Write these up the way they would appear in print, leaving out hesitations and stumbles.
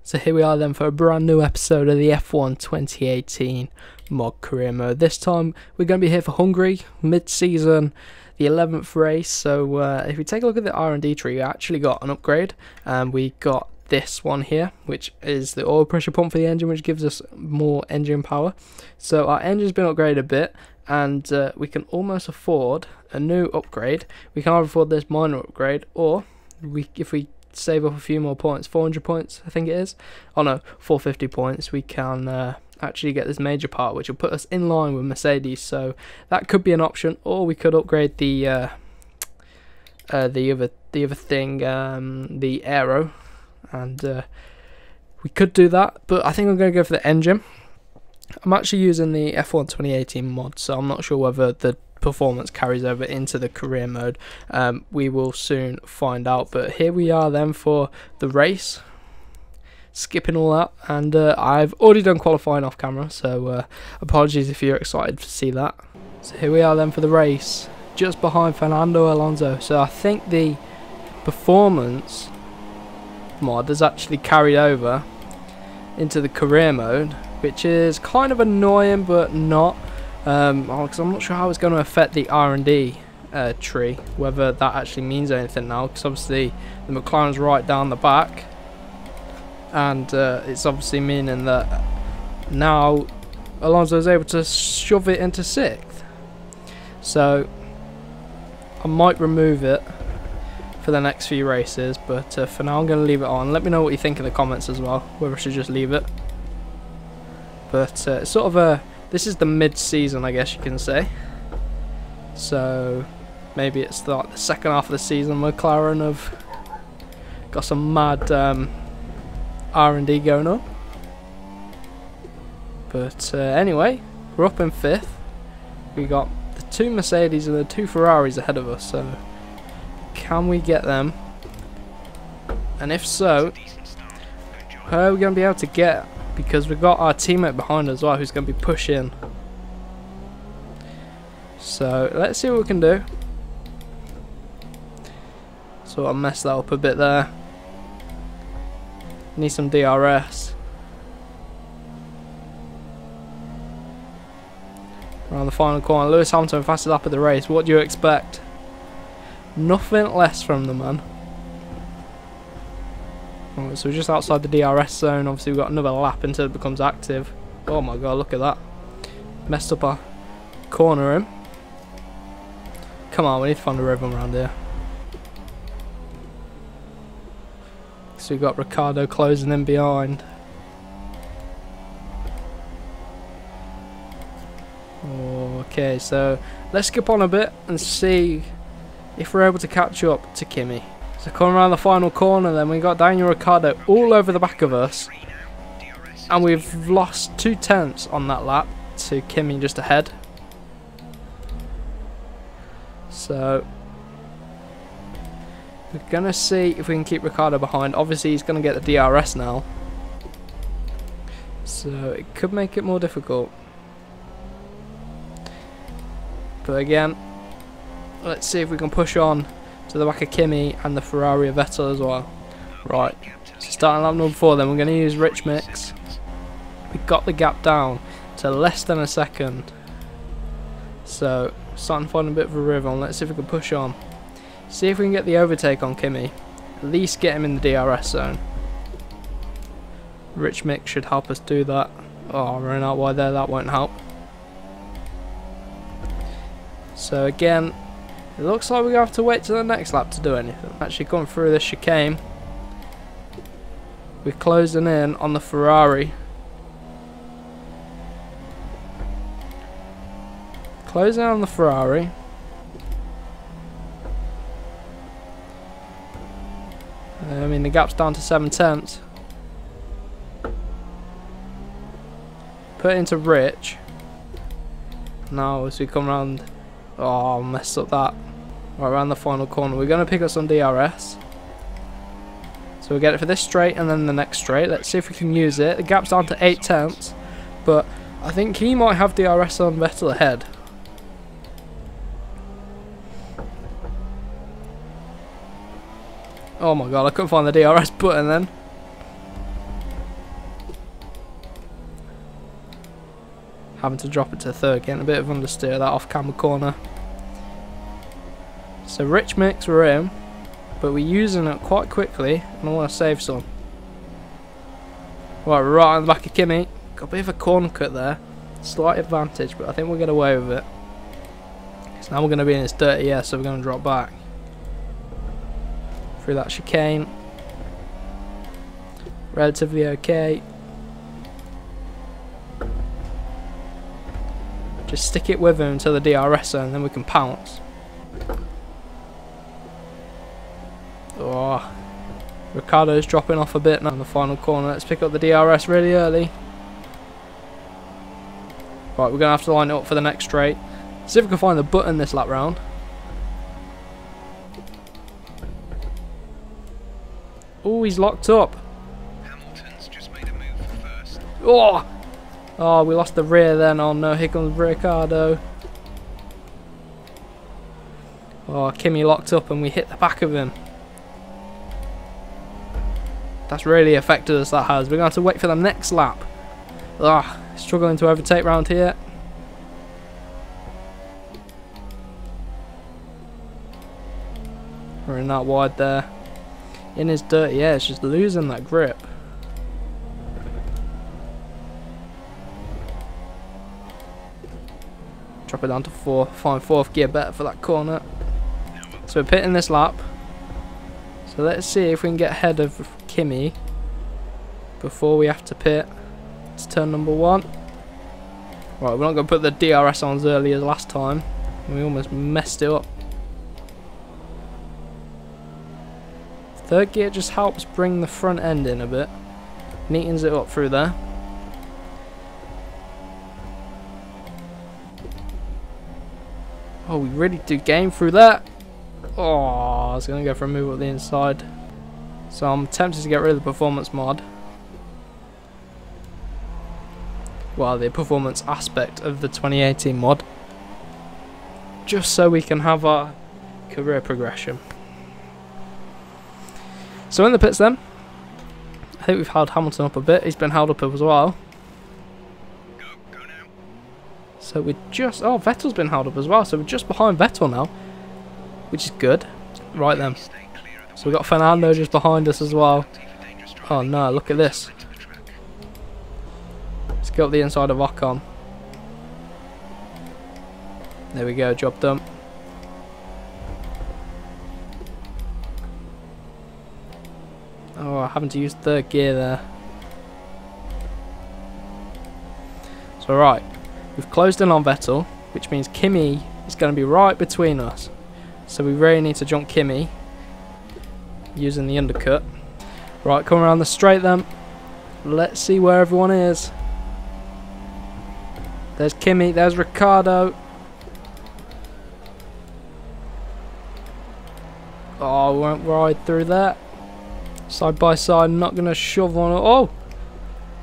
So here we are then for a brand new episode of the F1 2018 mod career mode. This time we're going to be here for Hungary, mid-season, the 11th race. So if we take a look at the R&D tree, we actually got an upgrade. We got this one here, which is the oil pressure pump for the engine, which gives us more engine power. So our engine's been upgraded a bit, and we can almost afford a new upgrade. We can either afford this minor upgrade, or if we save up a few more points, 400 points I think it is, oh no, 450 points, we can actually get this major part, which will put us in line with Mercedes. So that could be an option, or we could upgrade the other thing, the aero, and we could do that, but I think I'm going to go for the engine. I'm actually using the F1 2018 mod, so I'm not sure whether the performance carries over into the career mode. We will soon find out, but here we are then for the race, skipping all that, and I've already done qualifying off camera, so apologies if you're excited to see that. So here we are then for the race, just behind Fernando Alonso. So I think the performance mod has actually carried over into the career mode, which is kind of annoying but not, because I'm not sure how it's going to affect the R&D tree, whether that actually means anything now, because obviously the McLaren's right down the back, and it's obviously meaning that now Alonso is able to shove it into 6th. So I might remove it for the next few races, but for now I'm going to leave it on. Let me know what you think in the comments as well, whether I should just leave it. But it's sort of a, this is the mid-season, I guess you can say. So maybe it's like the second half of the season. McLaren have got some mad R&D going on. But anyway, we're up in 5th. We got the 2 Mercedes and the 2 Ferraris ahead of us. So can we get them? And if so, who are we going to be able to get? Because we've got our teammate behind as well, who's going to be pushing. So let's see what we can do. So I messed that up a bit there. Need some DRS. Around the final corner, Lewis Hamilton, fastest lap of the race. What do you expect? Nothing less from the man. Right, so we're just outside the DRS zone. Obviously we've got another lap until it becomes active. Oh my god, look at that. Messed up our corner him. Come on, we need to find a rhythm around here. So we've got Ricciardo closing in behind. Okay, so let's skip on a bit and see if we're able to catch up to Kimi. So coming around the final corner then, we got Daniel Ricciardo all over the back of us, and we've lost 2/10 on that lap to Kimi just ahead. So we're going to see if we can keep Ricciardo behind. Obviously he's going to get the DRS now, so it could make it more difficult. But again, let's see if we can push on to the back of Kimi and the Ferrari of Vettel as well. Right, so starting lap number 4 then, we're going to use Rich Mix. We got the gap down to less than a second. So starting to find a bit of a rhythm. Let's see if we can push on. See if we can get the overtake on Kimi. At least get him in the DRS zone. Rich Mix should help us do that. Oh, I ran out wide there, that won't help. So again, it looks like we have to wait till the next lap to do anything. Actually going through this chicane, we're closing in on the Ferrari. Closing on the Ferrari. I mean, the gap's down to 7/10. Put it into Rich. Now as we come around, oh, I messed up that. Right around the final corner, we're going to pick up some DRS. So we'll get it for this straight and then the next straight. Let's see if we can use it. The gap's down to 8/10, but I think he might have DRS on Vettel ahead. Oh my god, I couldn't find the DRS button then. having to drop it to third, getting a bit of understeer, that off-camber corner. So rich mix we're in, but we're using it quite quickly, and I want to save some. Right, we're right on the back of Kimi. Got a bit of a corner cut there. Slight advantage, but I think we'll get away with it. So now we're going to be in this dirty air, so we're going to drop back. Through that chicane. Relatively okay. Just stick it with him until the DRS zone, and then we can pounce. Oh, Ricciardo's dropping off a bit now in the final corner. Let's pick up the DRS really early. Right, we're going to have to line it up for the next straight. See if we can find the button this lap round. Oh, he's locked up. Hamilton's just made a move for first. Oh! Oh, we lost the rear then. Oh no, here comes Ricciardo. Oh, Kimi locked up and we hit the back of him. That's really affected us, that has. We're going to have to wait for the next lap. Ah, struggling to overtake round here. We're in that wide there. In his dirty air, it's just losing that grip. Drop it down to 4. Find 4th gear better for that corner. So we're pitting this lap. So let's see if we can get ahead of Kimi before we have to pit. It's turn number 1. Right, we're not going to put the DRS on as early as last time. We almost messed it up. 3rd gear just helps bring the front end in a bit. Neatens it up through there. Oh, we really do game through that. Oh, I was going to go for a move up the inside. So I'm tempted to get rid of the performance mod. Well, the performance aspect of the 2018 mod. Just so we can have our career progression. So in the pits then, I think we've held Hamilton up a bit. He's been held up as well. Go now. So we're just... Oh, Vettel's been held up as well. So we're just behind Vettel now, which is good. Right then. So we've got Fernando just behind us as well. Oh no, look at this. Let's go up the inside of Ocon. There we go, job done. Oh, having to use 3rd gear there. So right, we've closed in on Vettel, which means Kimi is going to be right between us. So we really need to jump Kimi using the undercut. Right, come around the straight then. Let's see where everyone is. There's Kimi, there's Ricciardo. Oh, we won't ride through that. Side by side, not going to shove one. Oh!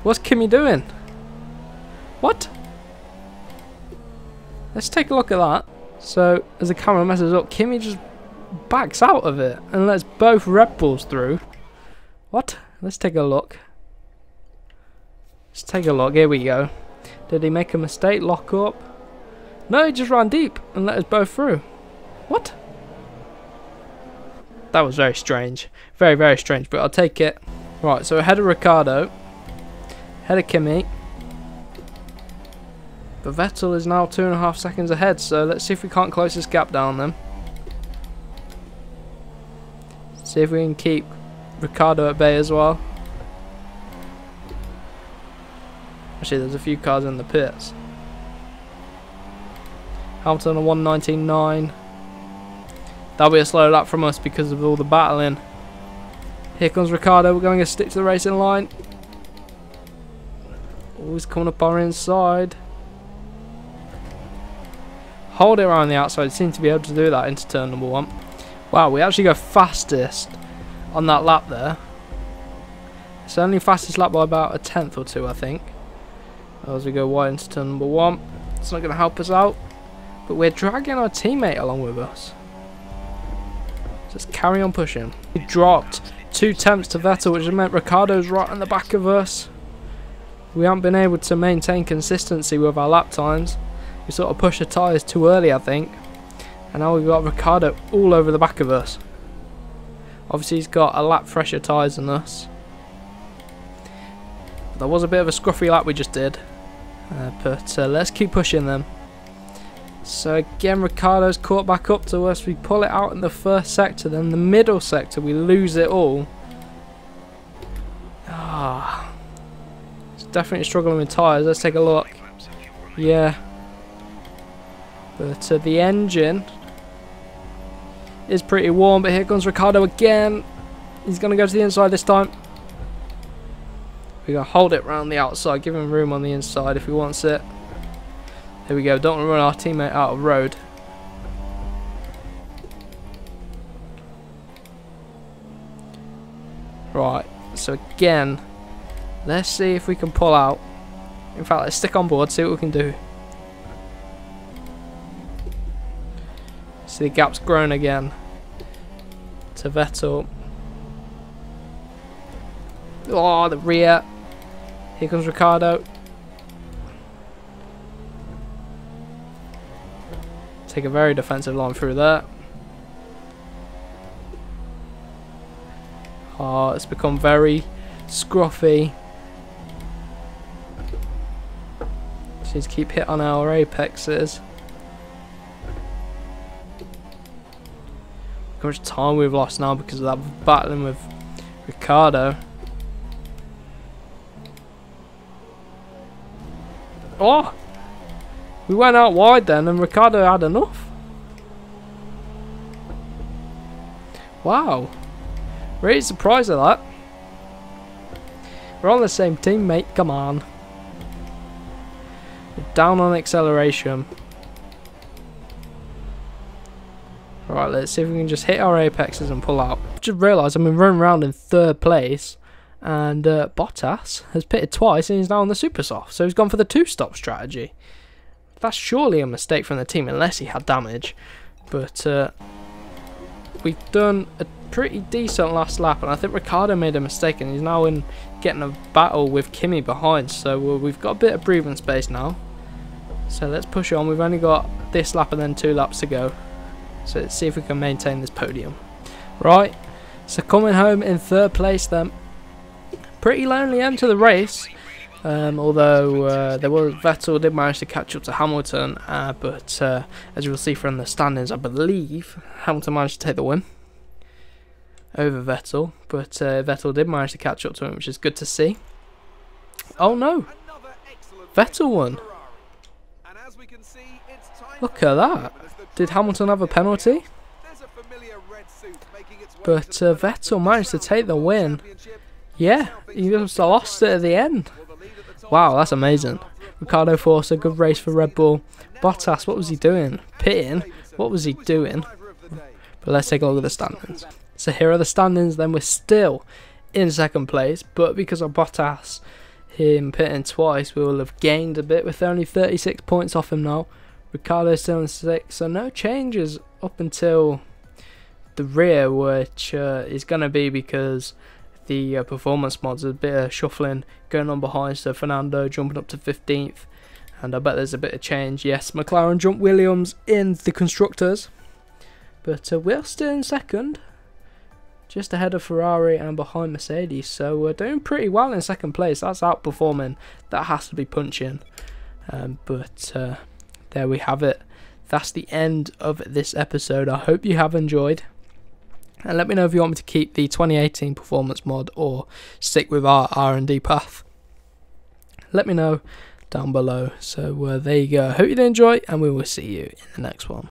What's Kimi doing? What? Let's take a look at that. So, as the camera messes up, Kimi just backs out of it and lets both Red Bulls through. What? Let's take a look. Let's take a look. Here we go. Did he make a mistake? Lock up? No, he just ran deep and let us both through. What? That was very strange. Very, very strange, but I'll take it. Right, so ahead of Ricciardo. Ahead of Kimi. But Vettel is now 2.5 seconds ahead, so let's see if we can't close this gap down then. See if we can keep Ricciardo at bay as well. Actually, there's a few cars in the pits. Hamilton on 119.9. That'll be a slow lap from us because of all the battling. Here comes Ricciardo. We're going to stick to the racing line. Oh, he's coming up our inside. Hold it around the outside. Seem to be able to do that into turn number 1. Wow, we actually go fastest on that lap there. It's only fastest lap by about a 10th or 2, I think. As we go wide into turn number 1. It's not going to help us out. But we're dragging our teammate along with us. Just carry on pushing. We dropped 2 tenths to Vettel, which meant Ricciardo's right on the back of us. we haven't been able to maintain consistency with our lap times. We sort of pushed the tyres too early, I think. And now we've got Ricciardo all over the back of us. Obviously he's got a lap fresher tyres than us. There was a bit of a scruffy lap we just did. But let's keep pushing them. So again, Ricciardo's caught back up to us. We pull it out in the first sector, then the middle sector we lose it all. It's definitely struggling with tyres. Let's take a look. Yeah. But the engine is pretty warm, but here comes Ricciardo again. He's going to go to the inside this time. We're going to hold it round the outside, give him room on the inside if he wants it. There we go, don't want to run our teammate out of road. Right, so again, let's see if we can pull out. In fact, let's stick on board, see what we can do. See, the gap's grown again to Vettel. Oh, the rear. Here comes Ricciardo. Take a very defensive line through there. Oh, it's become very scruffy. Just need to keep hit on our apexes. Look how much time we've lost now because of that battling with Ricciardo. Oh! We went out wide then and Ricciardo had enough. Wow. Really surprised at that. We're on the same team, mate. Come on. We're down on acceleration. Alright, let's see if we can just hit our apexes and pull out. Just realised I've been running around in third place. And Bottas has pitted twice and he's now on the super soft. So he's gone for the two-stop strategy. That's surely a mistake from the team unless he had damage. But we've done a pretty decent last lap. And I think Ricciardo made a mistake and he's now in getting a battle with Kimi behind. So we've got a bit of breathing space now. So let's push on. We've only got this lap and then 2 laps to go. So let's see if we can maintain this podium. Right. So coming home in third place then. Pretty lonely end to the race, although Vettel did manage to catch up to Hamilton, but as you will see from the standings, I believe Hamilton managed to take the win over Vettel, but Vettel did manage to catch up to him, which is good to see. Oh no, Vettel won. Look at that. Did Hamilton have a penalty? But Vettel managed to take the win. Yeah, he just lost it at the end. Wow, that's amazing. Ricciardo forced a good race for Red Bull. Bottas, what was he doing? Pitting? What was he doing? But let's take a look at the standings. So here are the standings then. We're still in second place, but because of Bottas, him pitting twice, we will have gained a bit with only 36 points off him now. Ricciardo's still in 6th, so no changes up until the rear, which is going to be because the performance mods, a bit of shuffling going on behind. So Fernando jumping up to 15th, and I bet there's a bit of change. Yes, McLaren jumped Williams in the constructors, but we're still in second, just ahead of Ferrari and behind Mercedes. So we're doing pretty well in second place. That's outperforming. That has to be punching. But there we have it. That's the end of this episode. I hope you have enjoyed. And let me know if you want me to keep the 2018 performance mod or stick with our R&D path. Let me know down below. So there you go. Hope you did enjoy, and we will see you in the next one.